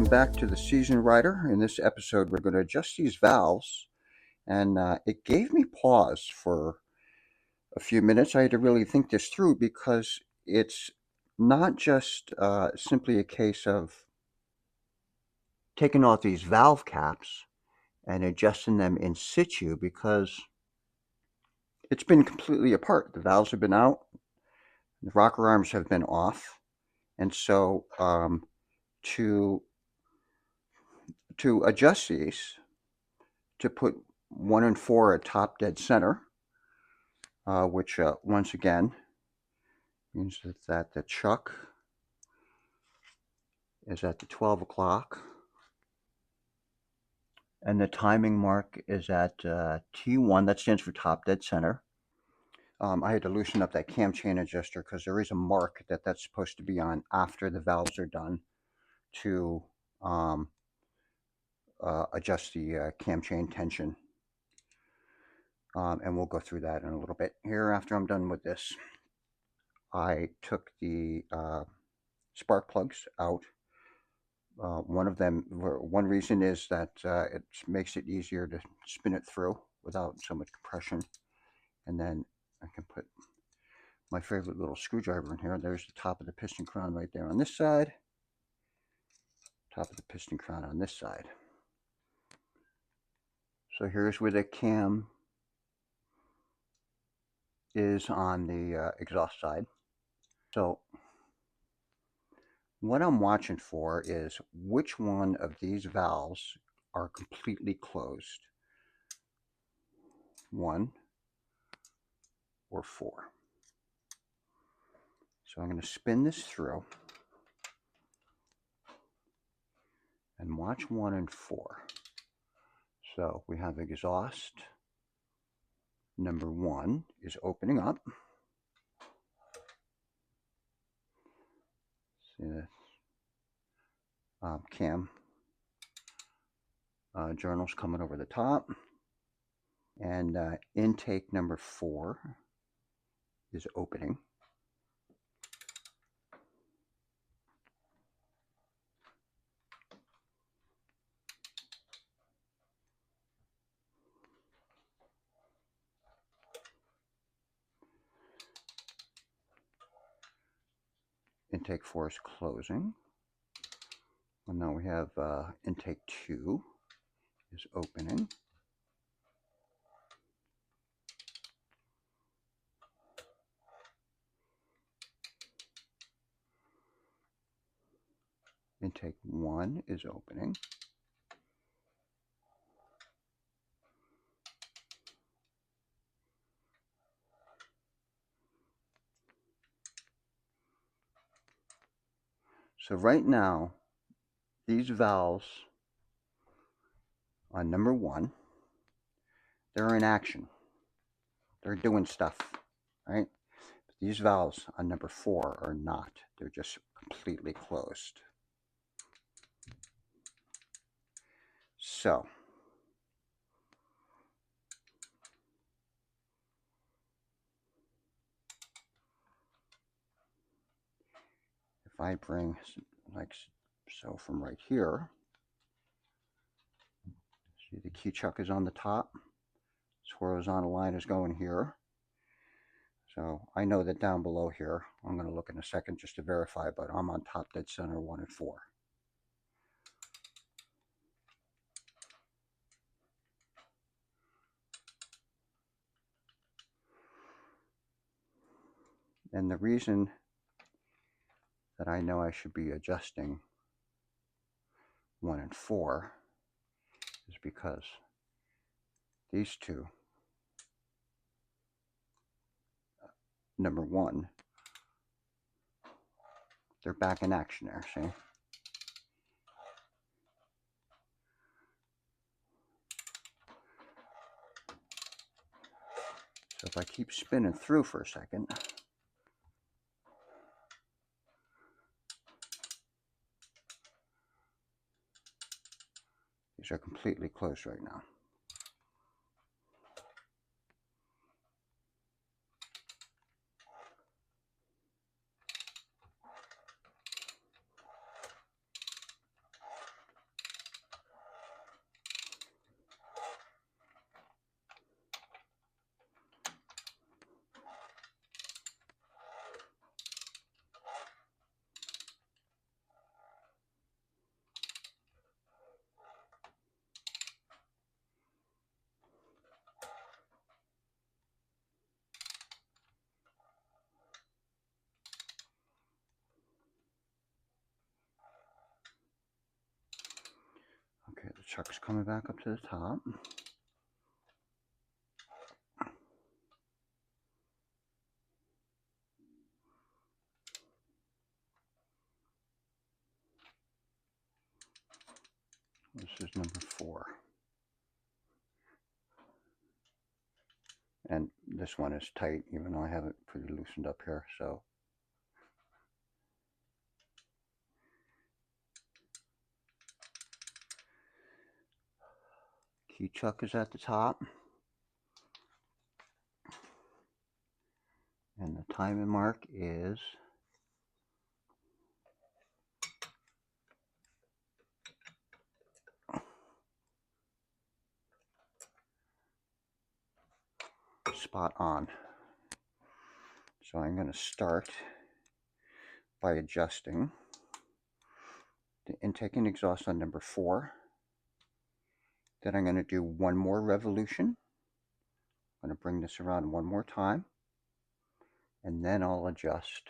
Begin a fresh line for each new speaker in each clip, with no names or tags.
back to the Seasoned Rider. In this episode, we're going to adjust these valves, and it gave me pause for a few minutes. I had to really think this through because it's not just simply a case of taking off these valve caps and adjusting them in situ, because it's been completely apart. The valves have been out, the rocker arms have been off, and so to adjust these, to put 1 and 4 at top dead center, which once again means that the chuck is at the 12 o'clock and the timing mark is at T1. That stands for top dead center. I had to loosen up that cam chain adjuster because there is a mark that's supposed to be on after the valves are done to adjust the cam chain tension. And we'll go through that in a little bit here after I'm done with this. I took the spark plugs out. One reason is that it makes it easier to spin it through without so much compression. And then I can put my favorite little screwdriver in here. There's the top of the piston crown right there on this side. Top of the piston crown on this side. So here's where the cam is on the exhaust side. So what I'm watching for is which one of these valves are completely closed. 1 or 4. So I'm going to spin this through and watch 1 and 4. So we have exhaust number 1 is opening up. See the cam journals coming over the top. And intake number 4 is opening. Intake 4 is closing. And now we have intake 2 is opening. Intake 1 is opening. So right now, these valves on number 1, they're in action. They're doing stuff, right? But these valves on number 4 are not. They're just completely closed. So if I bring, like so, from right here, see the key chuck is on the top. This horizontal line is going here. So I know that down below here, I'm going to look in a second just to verify, but I'm on top dead center 1 and 4. And the reason that I know I should be adjusting 1 and 4 is because these two, number 1, they're back in action there, see? So if I keep spinning through for a second, these are completely closed right now. chuck's coming back up to the top. This is number 4. And this one is tight, even though I have it pretty loosened up here, so. Key chuck is at the top. And the timing mark is spot on. So I'm going to start by adjusting the intake and exhaust on number 4. Then I'm going to do one more revolution. I'm going to bring this around one more time, and then I'll adjust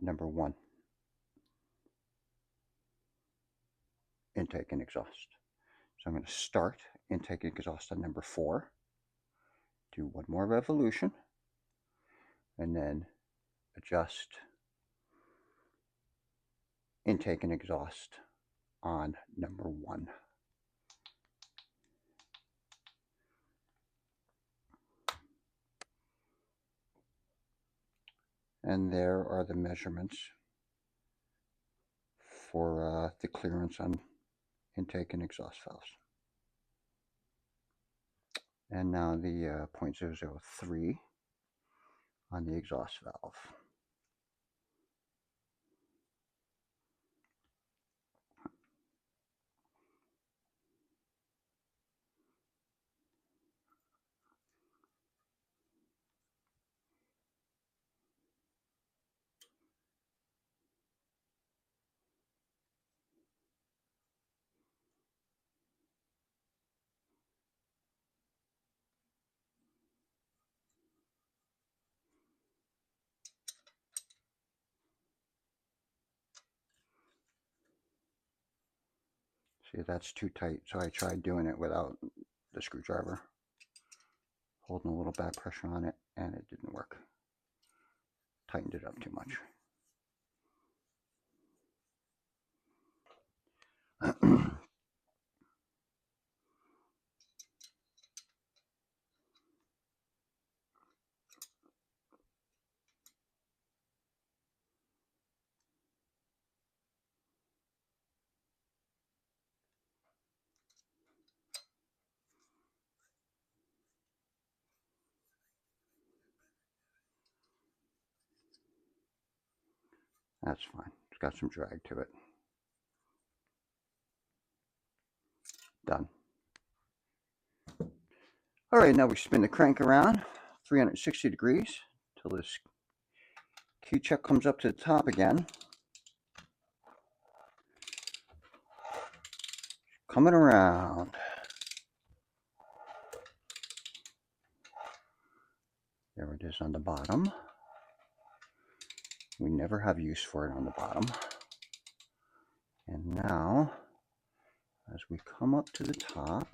number 1, intake and exhaust. So I'm going to start intake and exhaust on number 4, do one more revolution, and then adjust intake and exhaust on number 1. And there are the measurements for the clearance on intake and exhaust valves. And now the 0.003 on the exhaust valve. See, that's too tight, so I tried doing it without the screwdriver, holding a little back pressure on it, and it didn't work. Tightened it up too much. That's fine. It's got some drag to it. Done. All right, now we spin the crank around 360 degrees till this key chuck comes up to the top again. Coming around. There it is on the bottom. We never have use for it on the bottom. And now, as we come up to the top,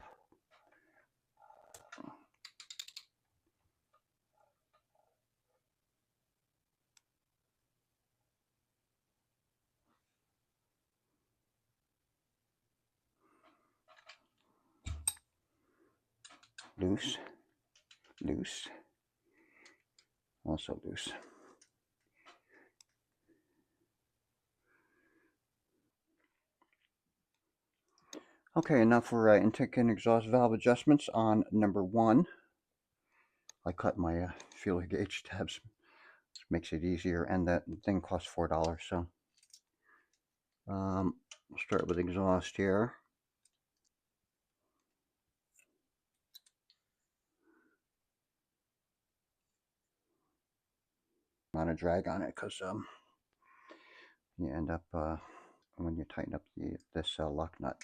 loose, loose, also loose. Okay, and now for intake and exhaust valve adjustments on number 1. I cut my feeler gauge tabs, which makes it easier, and that thing costs $4, so we'll start with exhaust here. Not a drag on it, because you end up when you tighten up this lock nut.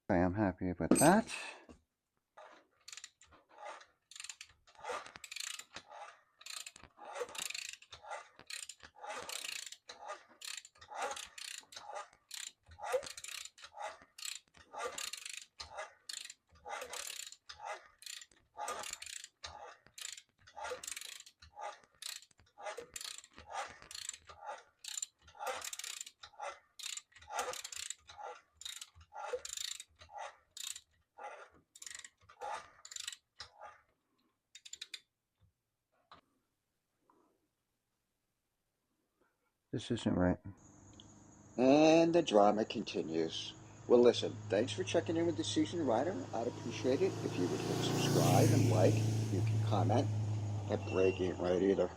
Okay, I'm happy with that. This isn't right. And the drama continues. Well, listen, thanks for checking in with the Seasoned Rider. I'd appreciate it if you would hit subscribe and like. You can comment. That break ain't right either.